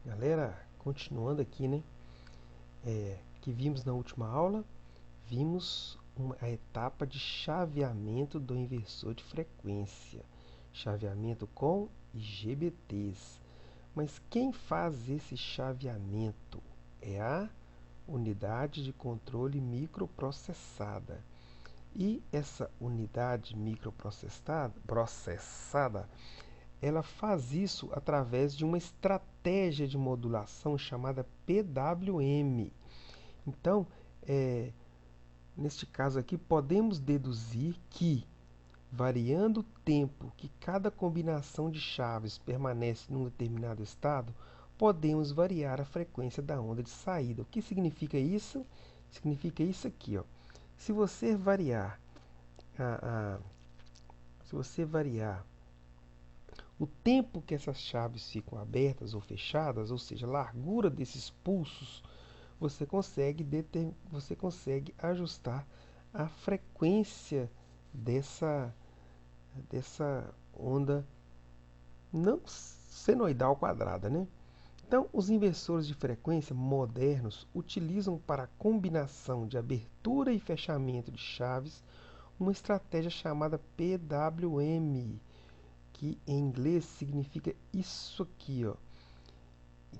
Galera, continuando aqui, né? Que vimos na última aula, vimos a etapa de chaveamento do inversor de frequência. Chaveamento com IGBTs. Mas quem faz esse chaveamento é a unidade de controle microprocessada. E essa unidade microprocessada, ela faz isso através de uma estratégia de modulação chamada PWM. Então, é, neste caso aqui, podemos deduzir que, variando o tempo que cada combinação de chaves permanece num determinado estado, podemos variar a frequência da onda de saída. O que significa isso? Significa isso aqui, ó. Se você variar a, a se você variar o tempo que essas chaves ficam abertas ou fechadas, ou seja, a largura desses pulsos, você consegue ajustar a frequência dessa, dessa onda não senoidal quadrada, né? Então, os inversores de frequência modernos utilizam para a combinação de abertura e fechamento de chaves uma estratégia chamada PWM, que em inglês significa isso aqui, ó,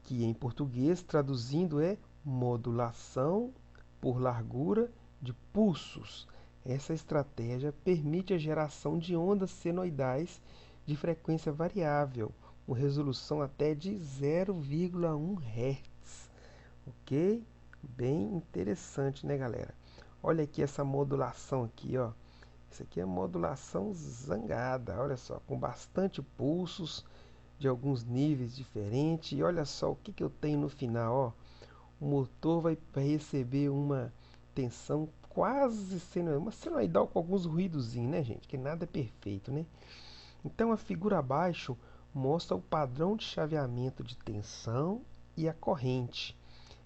que em português, traduzindo, é modulação por largura de pulsos. Essa estratégia permite a geração de ondas senoidais de frequência variável, com resolução até de 0,1 Hz. Ok? Bem interessante, né, galera? Olha aqui essa modulação aqui, ó. Isso aqui é modulação zangada, olha só, com bastante pulsos de alguns níveis diferentes. E olha só o que, que eu tenho no final, ó. O motor vai receber uma tensão quase uma senoidal com alguns ruídozinhos, né, gente? Que nada é perfeito, né? Então a figura abaixo mostra o padrão de chaveamento de tensão e a corrente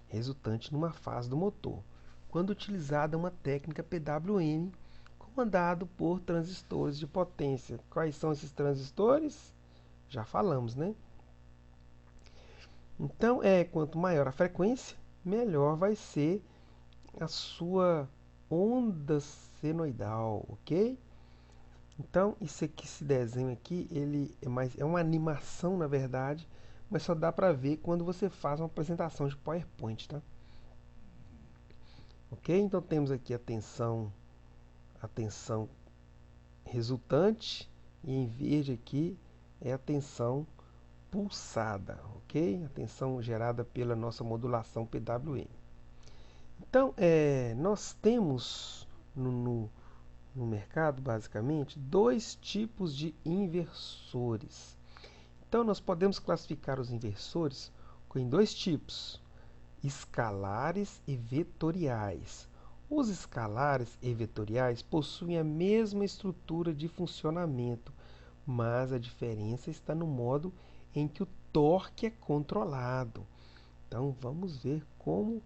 resultante numa fase do motor, quando utilizada uma técnica PWM comandado por transistores de potência. Quais são esses transistores? Já falamos, né? Então, quanto maior a frequência, melhor vai ser a sua onda senoidal, ok? Então, isso aqui, esse desenho aqui, ele é uma animação, na verdade, mas só dá para ver quando você faz uma apresentação de PowerPoint, tá? Ok? Então temos aqui a tensão resultante e em verde aqui é a tensão pulsada, ok? A tensão gerada pela nossa modulação PWM. Então, nós temos no mercado, basicamente, dois tipos de inversores. Então, nós podemos classificar os inversores em dois tipos: escalares e vetoriais. Os escalares e vetoriais possuem a mesma estrutura de funcionamento, mas a diferença está no modo em que o torque é controlado. Então vamos ver como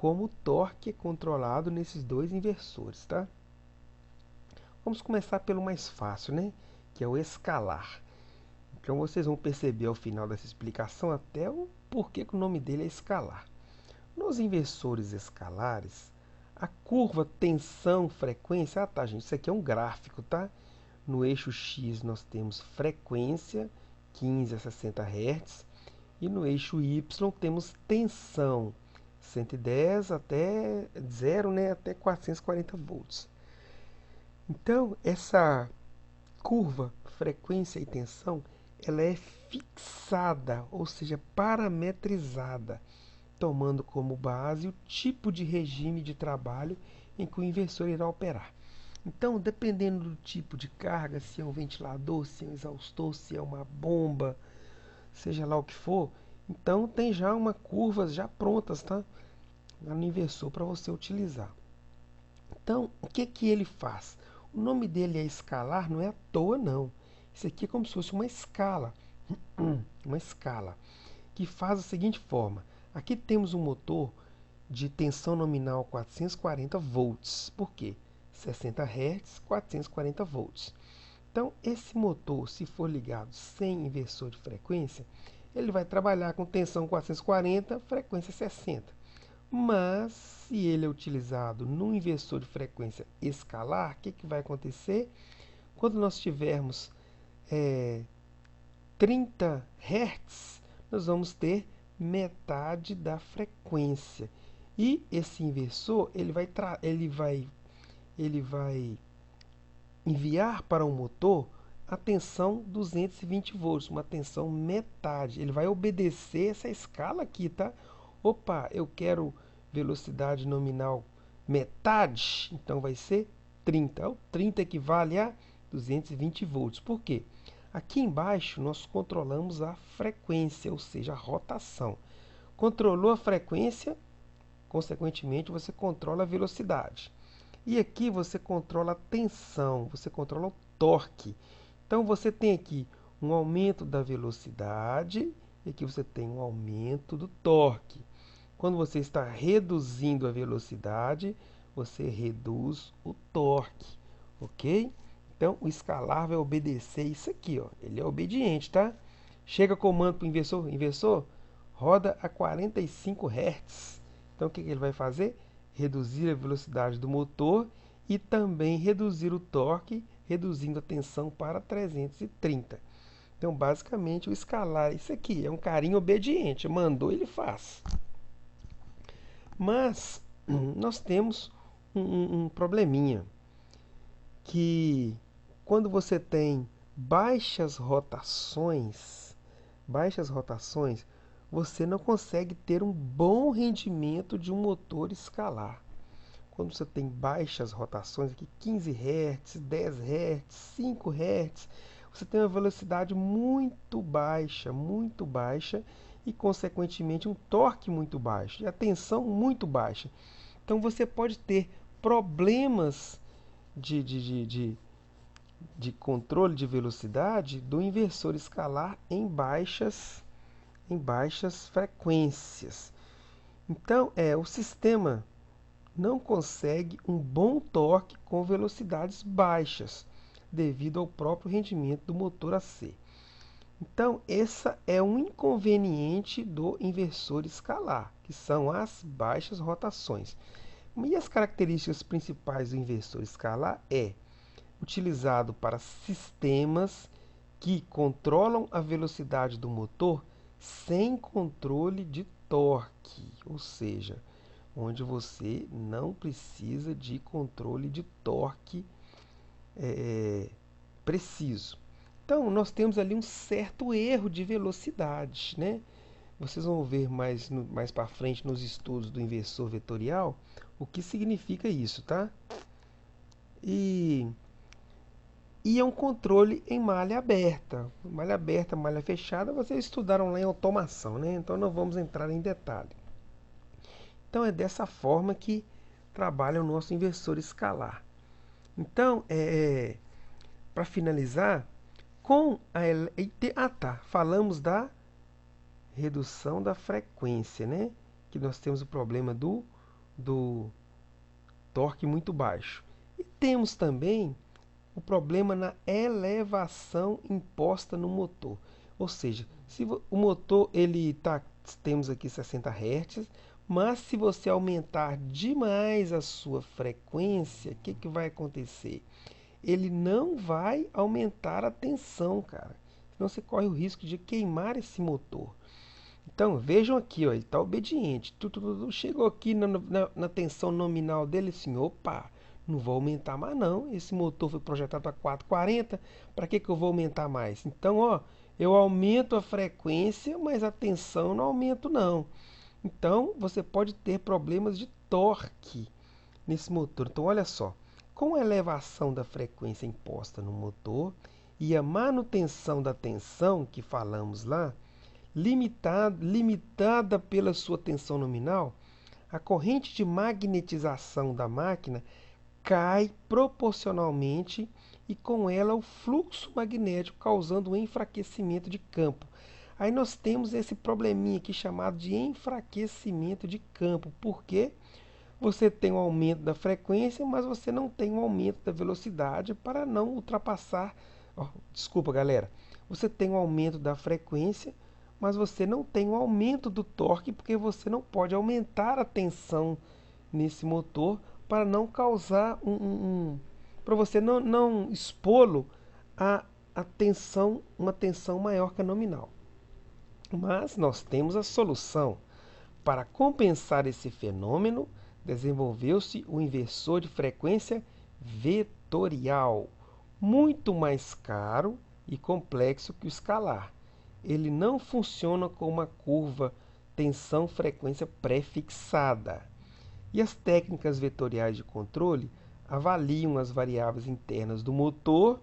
o torque é controlado nesses dois inversores, tá? Vamos começar pelo mais fácil, né? Que é o escalar. Então vocês vão perceber ao final dessa explicação até o porquê que o nome dele é escalar. Nos inversores escalares, a curva tensão-frequência, tá, gente, isso aqui é um gráfico, tá? No eixo X nós temos frequência, 15 a 60 Hz, e no eixo Y temos tensão, 110 até 0, né, até 440 volts. Então, essa curva frequência e tensão, ela é fixada, ou seja, parametrizada, tomando como base o tipo de regime de trabalho em que o inversor irá operar. Então, dependendo do tipo de carga, se é um ventilador, se é um exaustor, se é uma bomba, seja lá o que for, então tem já uma curvas já prontas, tá? No inversor para você utilizar. Então, o que que ele faz? O nome dele é escalar, não é à toa não. Isso aqui é como se fosse uma escala, uma escala que faz da seguinte forma. Aqui temos um motor de tensão nominal 440 volts. Por quê? 60 Hz, 440 volts. Então, esse motor, se for ligado sem inversor de frequência, ele vai trabalhar com tensão 440, frequência 60. Mas, se ele é utilizado num inversor de frequência escalar, o que vai acontecer? Quando nós tivermos 30 Hz, nós vamos ter metade da frequência. E esse inversor ele vai enviar para o motor a tensão 220 volts, uma tensão metade. Ele vai obedecer essa escala aqui, tá? Opa, eu quero velocidade nominal metade, então vai ser 30. O 30 equivale a 220 volts. Por quê? Aqui embaixo nós controlamos a frequência, ou seja, a rotação. Controlou a frequência, consequentemente você controla a velocidade. E aqui você controla a tensão, você controla o torque. Então você tem aqui um aumento da velocidade e aqui você tem um aumento do torque. Quando você está reduzindo a velocidade, você reduz o torque, ok? Então o escalar vai obedecer isso aqui, ó. Ele é obediente, tá? Chega comando para o inversor, inversor, roda a 45 Hz. Então o que ele vai fazer? Reduzir a velocidade do motor e também reduzir o torque, reduzindo a tensão para 330. Então, basicamente, o escalar, isso aqui, é um carinha obediente. Mandou, ele faz. Mas, nós temos um probleminha, que quando você tem baixas rotações, você não consegue ter um bom rendimento de um motor escalar. Quando você tem baixas rotações, aqui 15 Hz, 10 Hz, 5 Hz, você tem uma velocidade muito baixa e, consequentemente, um torque muito baixo e a tensão muito baixa. Então, você pode ter problemas de controle de velocidade do inversor escalar em baixas frequências. Então, o sistema não consegue um bom torque com velocidades baixas, devido ao próprio rendimento do motor a C. Então, esse é um inconveniente do inversor escalar, que são as baixas rotações. E as características principais do inversor escalar é utilizado para sistemas que controlam a velocidade do motor sem controle de torque, ou seja, onde você não precisa de controle de torque preciso. Então, nós temos ali um certo erro de velocidade, né? Vocês vão ver mais para frente nos estudos do inversor vetorial o que significa isso, tá? E é um controle em malha aberta. Malha aberta, malha fechada, vocês estudaram lá em automação, né? Então não vamos entrar em detalhe. Então é dessa forma que trabalha o nosso inversor escalar. Então, para finalizar, falamos da redução da frequência, né? Que nós temos o problema do torque muito baixo. E temos também o problema na elevação imposta no motor. Ou seja, se o motor temos aqui 60 Hz, mas se você aumentar demais a sua frequência, o que vai acontecer? Ele não vai aumentar a tensão, cara. Senão você corre o risco de queimar esse motor. Então, vejam aqui, ó, ele está obediente. Chegou aqui na tensão nominal dele, assim, opa, não vou aumentar mais não. Esse motor foi projetado para 440, para que eu vou aumentar mais? Então, ó, eu aumento a frequência, mas a tensão não aumento não. Então, você pode ter problemas de torque nesse motor. Então, olha só, com a elevação da frequência imposta no motor e a manutenção da tensão que falamos lá, limitada pela sua tensão nominal, a corrente de magnetização da máquina cai proporcionalmente e com ela o fluxo magnético, causando um enfraquecimento de campo. Aí nós temos esse probleminha aqui chamado de enfraquecimento de campo, porque você tem um aumento da frequência, mas você não tem um aumento da velocidade para não ultrapassar. Desculpa, galera. Você tem um aumento da frequência, mas você não tem o aumento do torque porque você não pode aumentar a tensão nesse motor para não causar para você não expô-lo a tensão, uma tensão maior que a nominal. Mas nós temos a solução. Para compensar esse fenômeno, desenvolveu-se o inversor de frequência vetorial, muito mais caro e complexo que o escalar. Ele não funciona com uma curva tensão-frequência pré-fixada. E as técnicas vetoriais de controle avaliam as variáveis internas do motor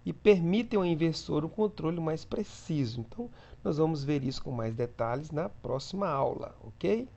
e permitem ao inversor um controle mais preciso. Então, nós vamos ver isso com mais detalhes na próxima aula, ok?